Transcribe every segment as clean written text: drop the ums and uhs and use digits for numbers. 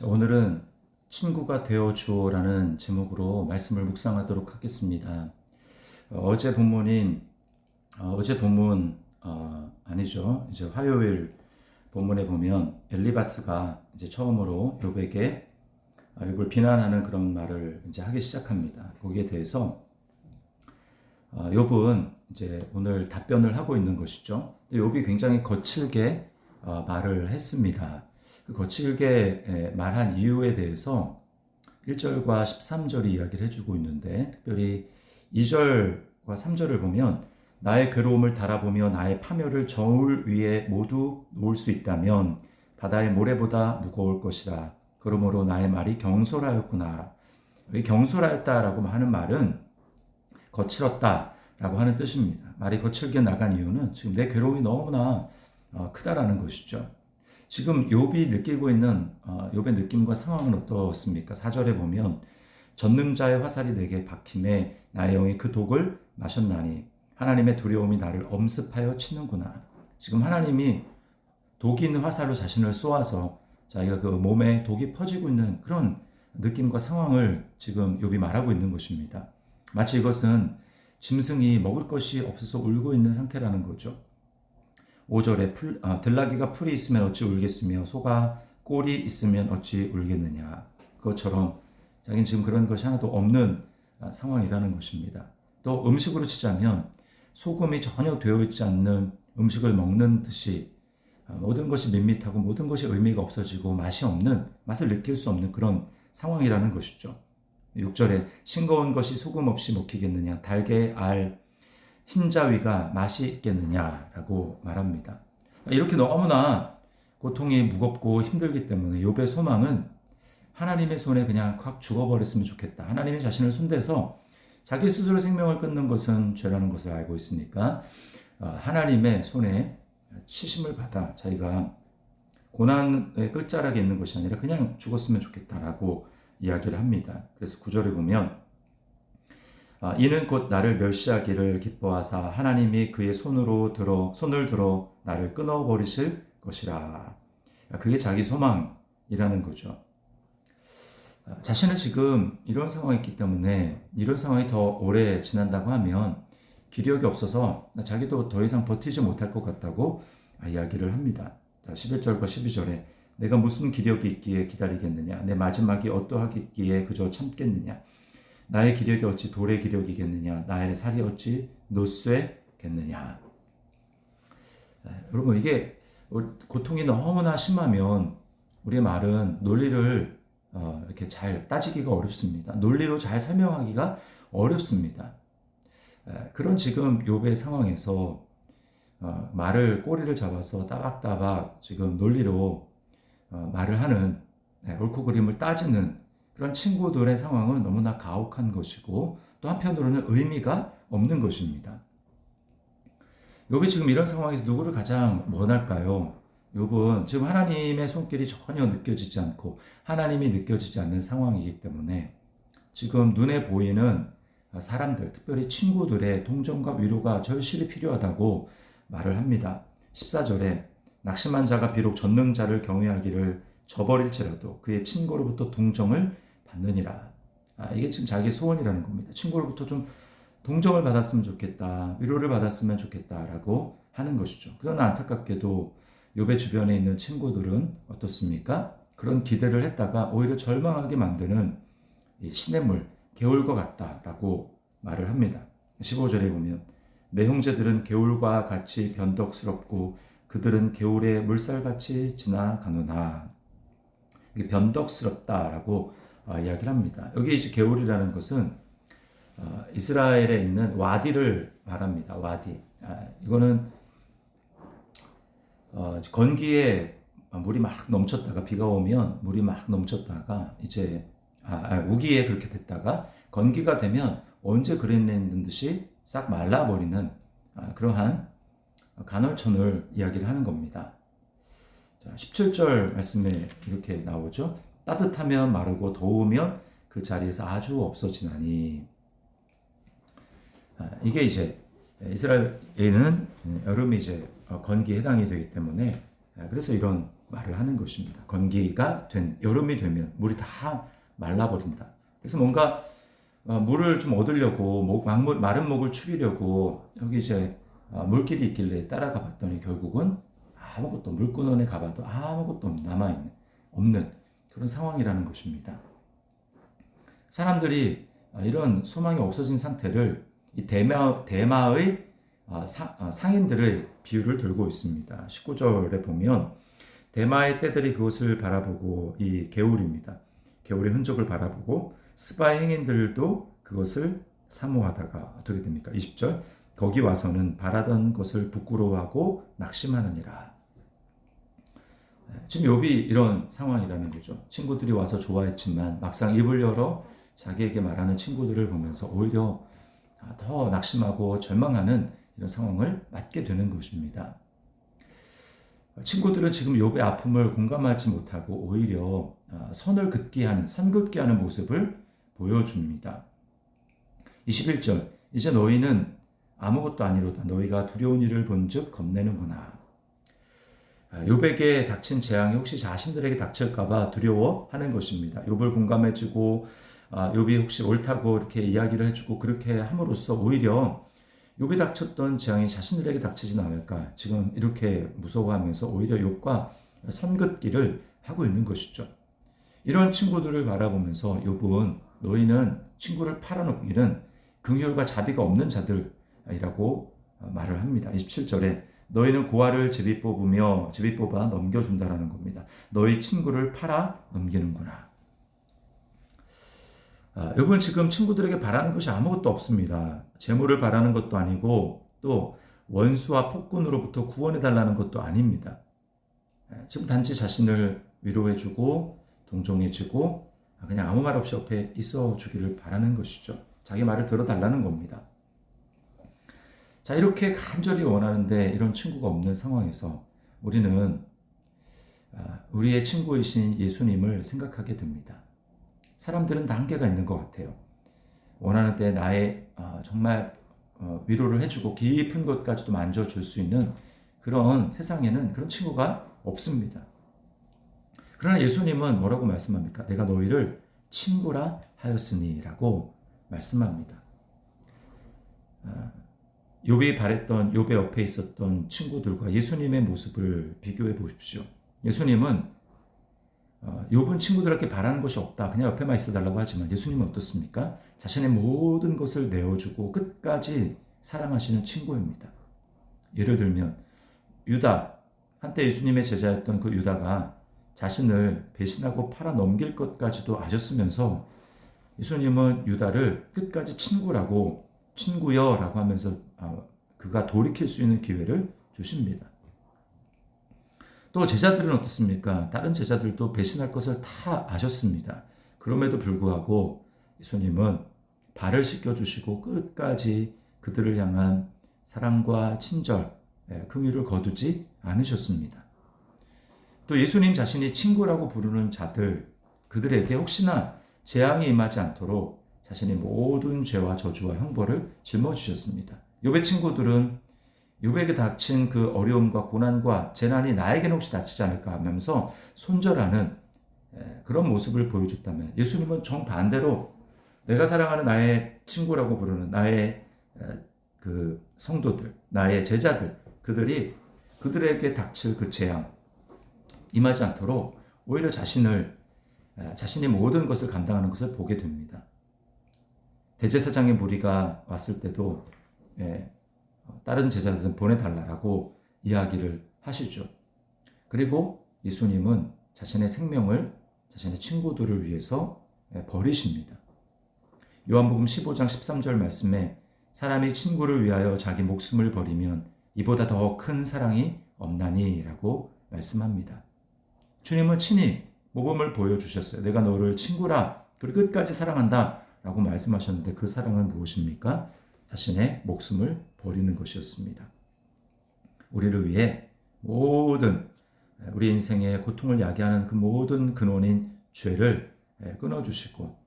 자, 오늘은 친구가 되어 주오라는 제목으로 말씀을 묵상하도록 하겠습니다. 어제 본문인 어제 본문 아니죠. 이제 화요일 본문에 보면 엘리바스가 이제 처음으로 욥에게 욥을 비난하는 그런 말을 이제 하기 시작합니다. 거기에 대해서 욥은 이제 오늘 답변을 하고 있는 것이죠. 욥이 굉장히 거칠게 말을 했습니다. 그 거칠게 말한 이유에 대해서 1절과 13절이 이야기를 해주고 있는데, 특별히 2절과 3절을 보면 나의 괴로움을 달아보며 나의 파멸을 저울 위에 모두 놓을 수 있다면 바다의 모래보다 무거울 것이라. 그러므로 나의 말이 경솔하였구나. 이 경솔하였다라고 하는 말은 거칠었다라고 하는 뜻입니다. 말이 거칠게 나간 이유는 지금 내 괴로움이 너무나 크다라는 것이죠. 지금 욥이 느끼고 있는 욥의 느낌과 상황은 어떻습니까? 4절에 보면 전능자의 화살이 내게 박힘에 나의 영이 그 독을 마셨나니 하나님의 두려움이 나를 엄습하여 치는구나. 지금 하나님이 독이 있는 화살로 자신을 쏘아서 자기가 그 몸에 독이 퍼지고 있는 그런 느낌과 상황을 지금 욥이 말하고 있는 것입니다. 마치 이것은 짐승이 먹을 것이 없어서 울고 있는 상태라는 거죠. 5절에 들나귀가 풀이 있으면 어찌 울겠으며 소가 꼴이 있으면 어찌 울겠느냐. 그것처럼 자기는 지금 그런 것이 하나도 없는 상황이라는 것입니다. 또 음식으로 치자면 소금이 전혀 되어 있지 않는 음식을 먹는 듯이 모든 것이 밋밋하고 모든 것이 의미가 없어지고 맛을 느낄 수 없는 그런 상황이라는 것이죠. 6절에 싱거운 것이 소금 없이 먹히겠느냐, 달게 알 흰자위가 맛이 있겠느냐라고 말합니다. 이렇게 너무나 고통이 무겁고 힘들기 때문에 욥의 소망은 하나님의 손에 그냥 확 죽어버렸으면 좋겠다. 하나님이 자신을 손대서 자기 스스로 생명을 끊는 것은 죄라는 것을 알고 있으니까 하나님의 손에 치심을 받아 자기가 고난의 끝자락에 있는 것이 아니라 그냥 죽었으면 좋겠다라고 이야기를 합니다. 그래서 9절에 보면 이는 곧 나를 멸시하기를 기뻐하사 하나님이 그의 손을 들어 나를 끊어버리실 것이라. 그게 자기 소망이라는 거죠. 자신은 지금 이런 상황이 있기 때문에 이런 상황이 더 오래 지난다고 하면 기력이 없어서 자기도 더 이상 버티지 못할 것 같다고 이야기를 합니다. 11절과 12절에 내가 무슨 기력이 있기에 기다리겠느냐, 내 마지막이 어떠하기에 그저 참겠느냐, 나의 기력이 어찌 돌의 기력이겠느냐, 나의 살이 어찌 노쇠겠느냐. 여러분, 이게 고통이 너무나 심하면 우리의 말은 논리를 이렇게 잘 따지기가 어렵습니다. 논리로 잘 설명하기가 어렵습니다. 그런 지금 욥의 상황에서 말을 꼬리를 잡아서 따박따박 지금 논리로 말을 하는, 옳고 그름을 따지는 그런 친구들의 상황은 너무나 가혹한 것이고 또 한편으로는 의미가 없는 것입니다. 욥이 지금 이런 상황에서 누구를 가장 원할까요? 욥은 지금 하나님의 손길이 전혀 느껴지지 않고 하나님이 느껴지지 않는 상황이기 때문에 지금 눈에 보이는 사람들, 특별히 친구들의 동정과 위로가 절실히 필요하다고 말을 합니다. 14절에 낙심한 자가 비록 전능자를 경외하기를 저버릴지라도 그의 친구로부터 동정을 받느니라. 이게 지금 자기 소원이라는 겁니다. 친구로부터 좀 동정을 받았으면 좋겠다, 위로를 받았으면 좋겠다라고 하는 것이죠. 그러나 안타깝게도 욥의 주변에 있는 친구들은 어떻습니까? 그런 기대를 했다가 오히려 절망하게 만드는 시냇물, 개울과 같다라고 말을 합니다. 15절에 보면 내 형제들은 개울과 같이 변덕스럽고 그들은 개울의 물살같이 지나가노나. 이게 변덕스럽다라고 이야기를 합니다. 여기 이제 개울이라는 것은 이스라엘에 있는 와디를 말합니다. 와디. 이거는 건기에 물이 막 넘쳤다가 비가 오면 물이 막 넘쳤다가 이제 우기에 그렇게 됐다가 건기가 되면 언제 그랬는 듯이 싹 말라버리는 그러한 간헐천을 이야기를 하는 겁니다. 자, 17절 말씀에 이렇게 나오죠. 따뜻하면 마르고 더우면 그 자리에서 아주 없어지나니. 이게 이제 이스라엘에는 여름이 이제 건기에 해당이 되기 때문에 그래서 이런 말을 하는 것입니다. 건기가 된 여름이 되면 물이 다 말라버린다. 그래서 뭔가 물을 좀 얻으려고 마른 목을 축이려고 여기 이제 물길이 있길래 따라가 봤더니 결국은 아무것도 물구멍에 가봐도 아무것도 남아있는 없는 그런 상황이라는 것입니다. 사람들이 이런 소망이 없어진 상태를 이 대마의 상인들의 비유를 들고 있습니다. 19절에 보면 대마의 떼들이 그것을 바라보고 이 개울입니다. 개울의 흔적을 바라보고 스바의 행인들도 그것을 사모하다가 어떻게 됩니까? 20절 거기 와서는 바라던 것을 부끄러워하고 낙심하느니라. 지금 욥이 이런 상황이라는 거죠. 친구들이 와서 좋아했지만 막상 입을 열어 자기에게 말하는 친구들을 보면서 오히려 더 낙심하고 절망하는 이런 상황을 맞게 되는 것입니다. 친구들은 지금 욥의 아픔을 공감하지 못하고 오히려 선긋기하는 모습을 보여줍니다. 21절 이제 너희는 아무것도 아니로다 너희가 두려운 일을 본즉 겁내는구나. 욥에게 닥친 재앙이 혹시 자신들에게 닥칠까봐 두려워하는 것입니다. 욥을 공감해주고 욥이 혹시 옳다고 이렇게 이야기를 해주고 그렇게 함으로써 오히려 욥이 닥쳤던 재앙이 자신들에게 닥치지는 않을까 지금 이렇게 무서워하면서 오히려 욥과 선긋기를 하고 있는 것이죠. 이런 친구들을 바라보면서 욥은 너희는 친구를 팔아넘기는 긍휼과 자비가 없는 자들이라고 말을 합니다. 27절에 너희는 고아를 제비 뽑아 넘겨준다라는 겁니다. 너희 친구를 팔아 넘기는구나. 욥은 지금 친구들에게 바라는 것이 아무것도 없습니다. 재물을 바라는 것도 아니고 또 원수와 폭군으로부터 구원해달라는 것도 아닙니다. 지금 단지 자신을 위로해주고 동정해주고 그냥 아무 말 없이 옆에 있어주기를 바라는 것이죠. 자기 말을 들어달라는 겁니다. 자, 이렇게 간절히 원하는데 이런 친구가 없는 상황에서 우리는 우리의 친구이신 예수님을 생각하게 됩니다. 사람들은 다 한계가 있는 것 같아요. 원하는데 나의 정말 위로를 해주고 깊은 것까지도 만져줄 수 있는 그런 세상에는 그런 친구가 없습니다. 그러나 예수님은 뭐라고 말씀합니까? 내가 너희를 친구라 하였으니 라고 말씀합니다. 욥이 바랬던 욥의 옆에 있었던 친구들과 예수님의 모습을 비교해 보십시오. 예수님은 욥은 친구들에게 바라는 것이 없다. 그냥 옆에만 있어달라고 하지만 예수님은 어떻습니까? 자신의 모든 것을 내어주고 끝까지 사랑하시는 친구입니다. 예를 들면 유다, 한때 예수님의 제자였던 그 유다가 자신을 배신하고 팔아 넘길 것까지도 아셨으면서 예수님은 유다를 끝까지 친구여라고 하면서 그가 돌이킬 수 있는 기회를 주십니다. 또 제자들은 어떻습니까? 다른 제자들도 배신할 것을 다 아셨습니다. 그럼에도 불구하고 예수님은 발을 씻겨주시고 끝까지 그들을 향한 사랑과 친절, 긍휼을 거두지 않으셨습니다. 또 예수님 자신이 친구라고 부르는 자들, 그들에게 혹시나 재앙이 임하지 않도록 자신의 모든 죄와 저주와 형벌을 짊어지셨습니다. 욥의 친구들은 욥에게 닥친 그 어려움과 고난과 재난이 나에게는 혹시 닥치지 않을까 하면서 손절하는 그런 모습을 보여줬다면 예수님은 정반대로 내가 사랑하는 나의 친구라고 부르는 나의 그 성도들, 나의 제자들, 그들에게 닥칠 그 재앙 임하지 않도록 오히려 자신의 모든 것을 감당하는 것을 보게 됩니다. 대제사장의 무리가 왔을 때도 다른 제자들은 보내달라고 이야기를 하시죠. 그리고 예수님은 자신의 생명을 자신의 친구들을 위해서 버리십니다. 요한복음 15장 13절 말씀에 사람이 친구를 위하여 자기 목숨을 버리면 이보다 더 큰 사랑이 없나니 라고 말씀합니다. 주님은 친히 모범을 보여주셨어요. 내가 너를 친구라 그리고 끝까지 사랑한다 라고 말씀하셨는데 그 사랑은 무엇입니까? 자신의 목숨을 버리는 것이었습니다. 우리를 위해 모든 우리 인생의 고통을 야기하는 그 모든 근원인 죄를 끊어주시고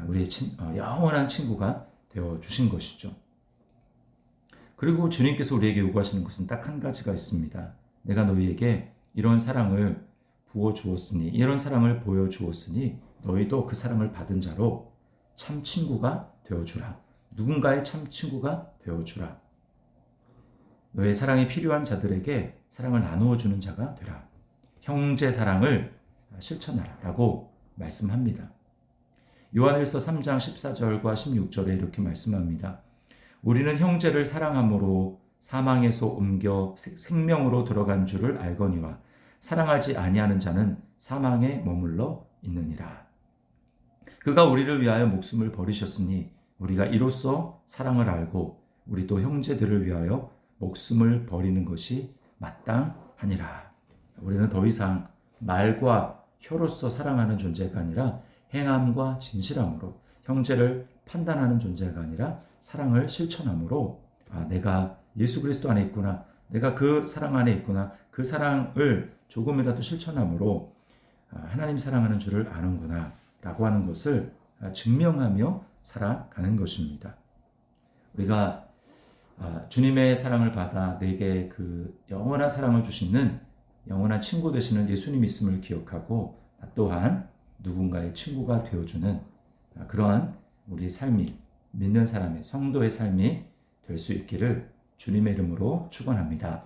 우리의 영원한 친구가 되어주신 것이죠. 그리고 주님께서 우리에게 요구하시는 것은 딱 한 가지가 있습니다. 내가 너희에게 이런 사랑을 부어주었으니, 이런 사랑을 보여주었으니 너희도 그 사랑을 받은 자로 참 친구가 되어주라. 누군가의 참 친구가 되어주라. 너의 사랑이 필요한 자들에게 사랑을 나누어주는 자가 되라. 형제 사랑을 실천하라 라고 말씀합니다. 요한일서 3장 14절과 16절에 이렇게 말씀합니다. 우리는 형제를 사랑함으로 사망에서 옮겨 생명으로 들어간 줄을 알거니와 사랑하지 아니하는 자는 사망에 머물러 있느니라. 그가 우리를 위하여 목숨을 버리셨으니 우리가 이로써 사랑을 알고 우리 또 형제들을 위하여 목숨을 버리는 것이 마땅하니라. 우리는 더 이상 말과 혀로서 사랑하는 존재가 아니라 행함과 진실함으로, 형제를 판단하는 존재가 아니라 사랑을 실천함으로, 내가 예수 그리스도 안에 있구나, 내가 그 사랑 안에 있구나, 그 사랑을 조금이라도 실천함으로 하나님 사랑하는 줄을 아는구나 라고 하는 것을 증명하며 살아가는 것입니다. 우리가 주님의 사랑을 받아 내게 그 영원한 사랑을 주시는 영원한 친구 되시는 예수님 있음을 기억하고 나 또한 누군가의 친구가 되어주는 그러한 우리 삶이, 믿는 사람의 성도의 삶이 될 수 있기를 주님의 이름으로 축원합니다.